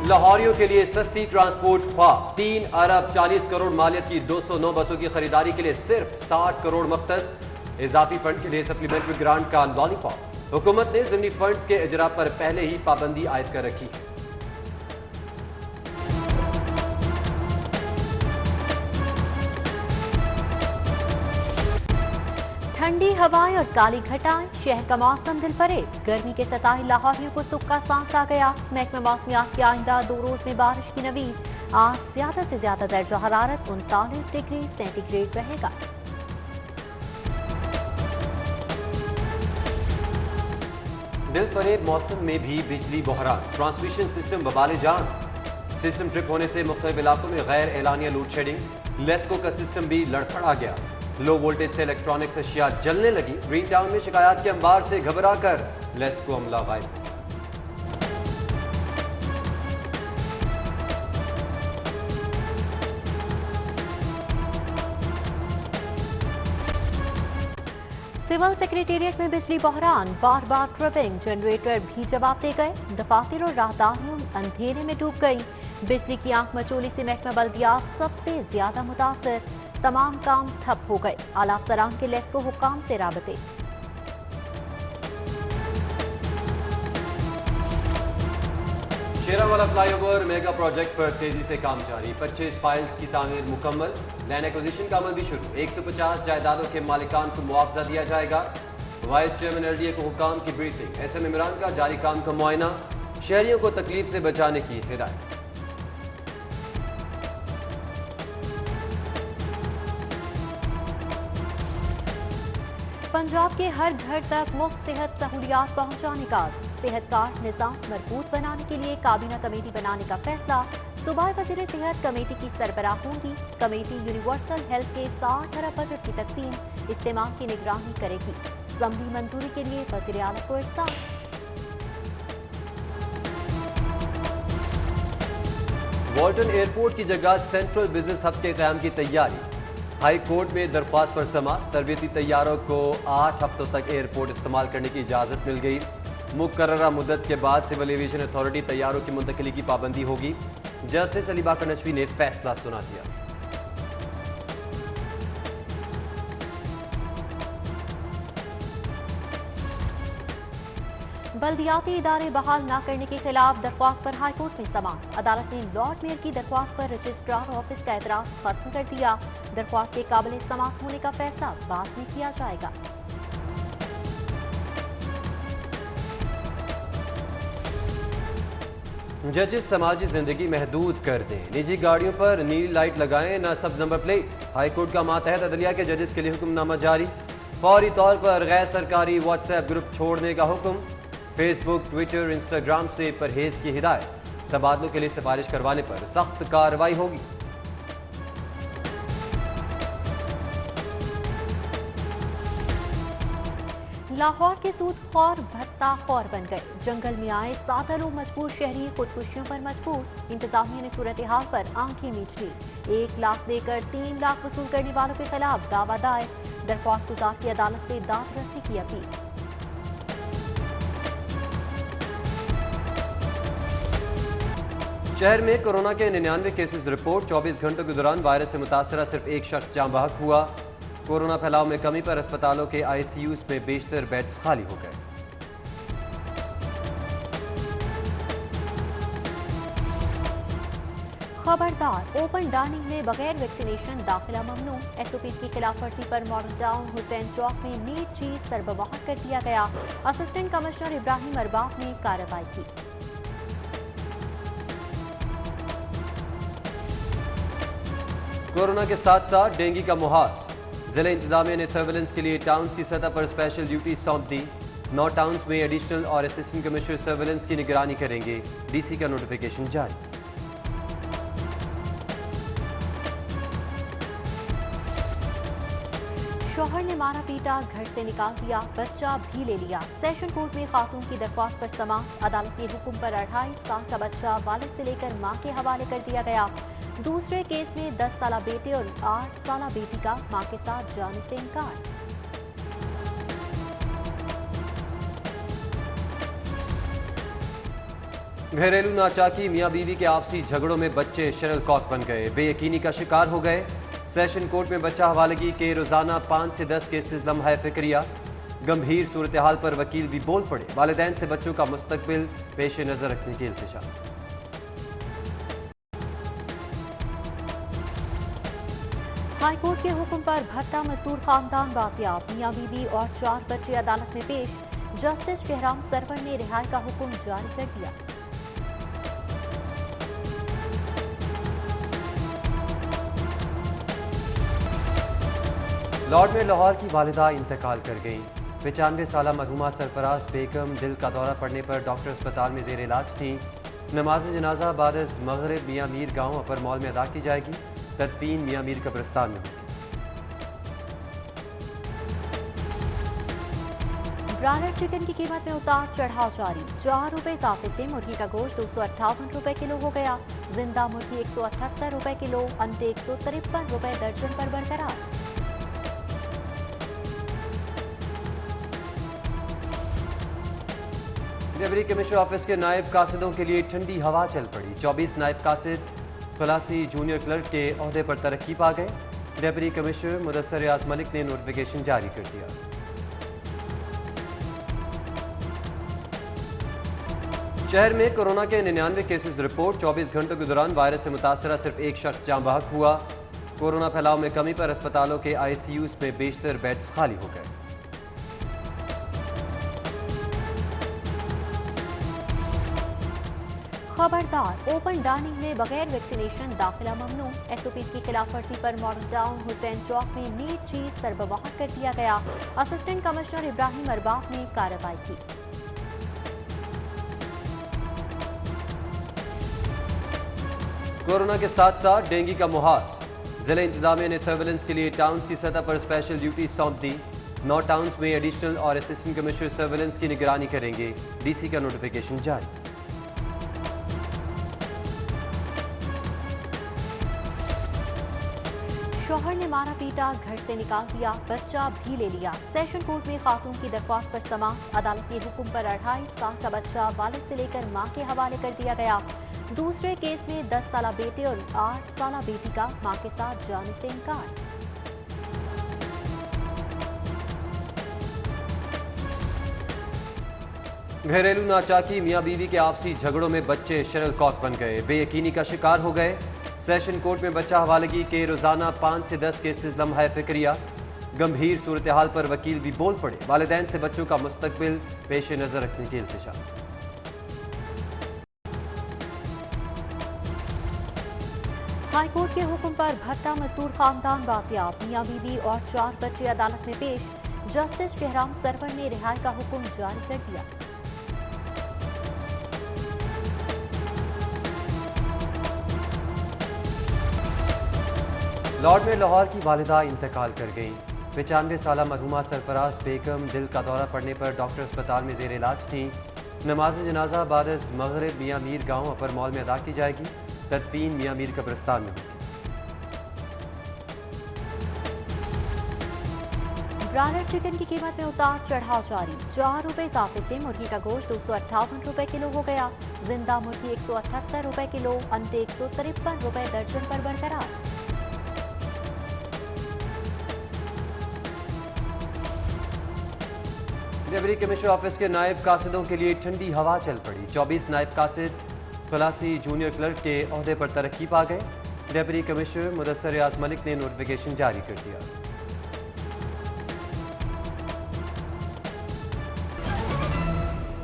लाहौरियों के लिए सस्ती ट्रांसपोर्ट ख्वाब। 3 अरब 40 करोड़ मालियत की 209 बसों की खरीदारी के लिए सिर्फ 60 करोड़ मख्तस। इजाफी फंड के लिए सप्लीमेंट्री ग्रांट का लॉलीपॉप। हुकूमत ने ज़िमनी फंड्स के इजरा पर पहले ही पाबंदी आयद कर रखी है। ठंडी हवाएं और काली घटाएं, शहर का मौसम दिल फरेब। गर्मी के सताए लाहौरियों को सुख का सांस आ गया। महकमा मौसमियात की आइंदा 2 रोज में बारिश की नवीद। आज ज्यादा से ज्यादा दर्जा हरारत 39 डिग्री सेंटीग्रेड रहेगा। दिल फरेब मौसम में भी बिजली बहरान। ट्रांसमिशन सिस्टम बवाले जान। सिस्टम ट्रिप होने से मुख्तलिफ इलाकों में गैर एलानिया लोड शेडिंग। लेस्को का सिस्टम भी लड़खड़ा गया। लो वोल्टेज से इलेक्ट्रॉनिक्स अशिया जलने लगी। ग्रीन टाउन में शिकायत के अंबार से घबरा कर लेस्को अमला गायब। सिविल सेक्रेटेरिएट में बिजली बहरान, बार बार ट्रिपिंग। जनरेटर भी जवाब दे गए। दफातर और राहदारियों अंधेरे में डूब गई। बिजली की आंख मचोली से महकमा बल्दियात सबसे ज्यादा मुतासर। तमाम काम ठप हो गए। आला अफसरान के लेस्को हुक्काम से राबते। शेरावाला फ्लाईओवर मेगा प्रोजेक्ट पर तेजी से काम जारी। 25 फाइल्स की तामीर मुकम्मल। लैंड एक्विजिशन का अमल भी शुरू। 150 जायदादों के मालिकान को मुआवजा दिया जाएगा। वाइस चेयरमैन एलडीए को हुक्काम की ब्रीफिंग। एसएम इमरान का जारी काम का मुआयना। शहरियों को तकलीफ से बचाने की हिदायत। पंजाब के हर घर तक मुफ्त सेहत सहूलियात पहुंचाने का सेहत कार्ड निज़ाम मजबूत बनाने के लिए काबीना कमेटी बनाने का फैसला। सूबाई वज़ीर सेहत कमेटी की सरबराह होंगी। कमेटी यूनिवर्सल हेल्थ के 60 अरब बजट की तकसीम इस्तेमाल की निगरानी करेगी। ज़मीनी मंजूरी के लिए वज़ीर आला को इरसाल। वाल्टन एयरपोर्ट की जगह सेंट्रल बिजनेस हब के क़याम की तैयारी। हाई कोर्ट में दरख्वास्त पर समाअत। तरबियती तैयारों को 8 हफ्तों तक एयरपोर्ट इस्तेमाल करने की इजाज़त मिल गई। मुकर्ररा मुद्दत के बाद सिविल एविएशन अथॉरिटी तैयारों की मुंतकिली की पाबंदी होगी। जस्टिस अली बाकर नशवी ने फैसला सुना दिया। बल्दियाती इदारे बहाल न करने के खिलाफ दरख्वास्त पर हाईकोर्ट में समाअत। अदालत ने लॉर्ड मेयर की दरख्वास्त पर रजिस्ट्रार ऑफिस का एतराज खत्म कर दिया। दरख्वास्त के काबिल समाअत होने का फैसला बाद में किया जाएगा। जजेस समाजी जिंदगी महदूद कर दें। निजी गाड़ियों पर नीली लाइट लगाएं, न सब्ज नंबर प्लेट। हाईकोर्ट का मातहत अदलिया के जजेस के लिए हुक्मनामा जारी। फौरी तौर पर गैर सरकारी व्हाट्सएप ग्रुप छोड़ने का हुक्म। फेसबुक, ट्विटर, इंस्टाग्राम से परहेज की हिदायत। तबादलों के लिए सिफारिश करवाने पर सख्त कार्रवाई होगी। लाहौर के सूदखोर भत्ता खौर बन गए। जंगल में आए 7 लोग मजबूर। शहरी खुदकुशियों पर मजबूर। इंतजामिया ने सूरत हाल पर आंखें मीच ली। 1 लाख देकर 3 लाख वसूल करने वालों के खिलाफ दावा दायर। दरख्वास्त गुजार की अदालत से दाद रसी की अपील। शहर में कोरोना के 99 केसेस रिपोर्ट। 24 घंटों के दौरान वायरस से मुतासरा सिर्फ एक शख्स जाँ बहक हुआ। कोरोना फैलाव में कमी पर अस्पतालों के आईसीयूज में बेशतर बेड्स खाली हो गए। खबरदार, ओपन डाइनिंग में बगैर वैक्सीनेशन दाखिला ममनू। एसओपी की खिलाफ वर्जी पर मॉडल टाउन हुसैन चौक में मीट चीज सरबराह कर दिया गया। असिस्टेंट कमिश्नर इब्राहिम अरबाब ने कार्रवाई की। कोरोना के साथ साथ डेंगू का मुहाज। जिला इंतजामिया ने सर्वेलेंस के लिए टाउन्स की सतह पर स्पेशल ड्यूटी सौंप दी। 9 टाउन्स में एडिशनल और असिस्टेंट कमिश्नर सर्वेलेंस की निगरानी करेंगे। डीसी का नोटिफिकेशन जारी। शौहर ने मारा पीटा, घर से निकाल दिया, बच्चा भी ले लिया। सेशन कोर्ट में खातून की दरख्वास्त पर समाअत। अदालत के हुक्म पर 28 साल का बच्चा वालिद से लेकर मां के हवाले कर दिया गया। दूसरे केस में 10 साला बेटे और 8 साला बेटी का मां के साथ जाने से इनकार। घरेलू नाचाकी मियां बीवी के आपसी झगड़ों में बच्चे शरल कॉक बन गए, बेयकीनी का शिकार हो गए। सेशन कोर्ट में बच्चा हवालगी के रोजाना 5 से 10 केसेस लम्हा फिक्रिया। गंभीर सूरत हाल पर वकील भी बोल पड़े, वालिदैन से बच्चों का मुस्तकबिल पेश नजर रखने की इल्तिजा। हाईकोर्ट के हुक्म पर भट्टा मजदूर खानदान बाजियाब, मियां बीवी और 4 बच्चे अदालत में पेश। जस्टिस शहराम सरवर ने रिहाई का हुक्म जारी कर दिया। लॉर्ड में लाहौर की वालिदा इंतकाल कर गईं। 95 साला मरहुमा सरफराज बेगम दिल का दौरा पड़ने पर डॉक्टर अस्पताल में जेर इलाज थी। नमाज जनाजा बाद मगरिब मियां मीर गांव अपर मॉल में अदा की जाएगी। तदफीन मियां मीर कब्रिस्तान में होगी। ब्रायलर चिकन की कीमत में उतार चढ़ाव जारी। 4 रुपए इजाफे से मुर्गी का गोश्त 258 रुपए किलो हो गया। जिंदा मुर्गी 178 रुपए किलो, अंडे 153 रुपए दर्जन पर बरकरार। डिप्टी कमिश्नर ऑफिस के नायब कासिदों के लिए ठंडी हवा चल पड़ी। 24 नायब कासिद खलासी जूनियर क्लर्क के ओहदे पर तरक्की पा गए। डिप्टी कमिश्नर मुदस्सर रियाज मलिक ने नोटिफिकेशन जारी कर दिया। शहर में कोरोना के 99 केसेस रिपोर्ट। 24 घंटों के दौरान वायरस से मुतासरा सिर्फ एक शख्स जाँ बहक हुआ। कोरोना फैलाव में कमी पर अस्पतालों के ICUs में बेशतर बेड्स खाली हो गए। खबरदार, ओपन डाइनिंग में बगैर वैक्सीनेशन दाखिला ममनू। SOPs की खिलाफ वर्जी पर मॉडल टाउन हुसैन चौक में मीट चीज सरबराह कर दिया गया। असिस्टेंट कमिश्नर इब्राहिम अरबाब ने कार्रवाई की। कोरोना के साथ साथ डेंगू का मुहाज। जिला इंतजामिया ने सर्वेलेंस के लिए टाउन्स की सतह पर स्पेशल ड्यूटी सौंप दी। 9 टाउन्स में एडिशनल और असिस्टेंट कमिश्नर सर्वेलेंस की निगरानी करेंगे। DC का नोटिफिकेशन जारी। शौहर ने मारा पीटा, घर से निकाल दिया, बच्चा भी ले लिया। सेशन कोर्ट में खातून की दरख्वास्त पर समाअत। अदालत के हुक्म पर 28 साल का बच्चा वालिद से लेकर मां के हवाले कर दिया गया। दूसरे केस में 10 साला बेटे और 8 साला बेटी का मां के साथ जाने से इनकार। घरेलू नाचाकी मियां बीवी के आपसी झगड़ों में बच्चे शरल कॉक बन गए, बेयकीनी का शिकार हो गए। सेशन कोर्ट में बच्चा हवालगी के रोजाना 5 से 10 केसेस लम्हा फिक्रिया। गंभीर सूरत हाल पर वकील भी बोल पड़े, वालिदैन से बच्चों का मुस्तकबिल पेश नजर रखने की इल्तिजा। हाईकोर्ट के हुक्म पर भट्टा मजदूर खानदान बाजियाब, मियां बीवी और 4 बच्चे अदालत में पेश। जस्टिस शहराम सरवर ने रिहाई का हुक्म जारी कर दिया। लॉर्ड में लाहौर की वालिदा इंतकाल कर गईं। 95 साला मरहुमा सरफराज बेगम दिल का दौरा पड़ने पर डॉक्टर अस्पताल में जेर इलाज थी। नमाज जनाजा बाद मगरिब मियां मीर गांव अपर मॉल में अदा की जाएगी। तदफीन मियां मीर कब्रिस्तान में होगी। ब्रायलर चिकन की कीमत में उतार चढ़ाव जारी। 4 रुपए इजाफे से मुर्गी का गोश्त 258 रुपए किलो हो गया। जिंदा मुर्गी 178 रुपए किलो, अंडे 153 रुपए दर्जन पर बरकरार। डिप्टी कमिश्नर ऑफिस के नायब कासिदों के लिए ठंडी हवा चल पड़ी। 24 नायब कासिद खलासी जूनियर क्लर्क के ओहदे पर तरक्की पा गए। डिप्टी कमिश्नर मुदस्सर रियाज मलिक ने नोटिफिकेशन जारी कर दिया।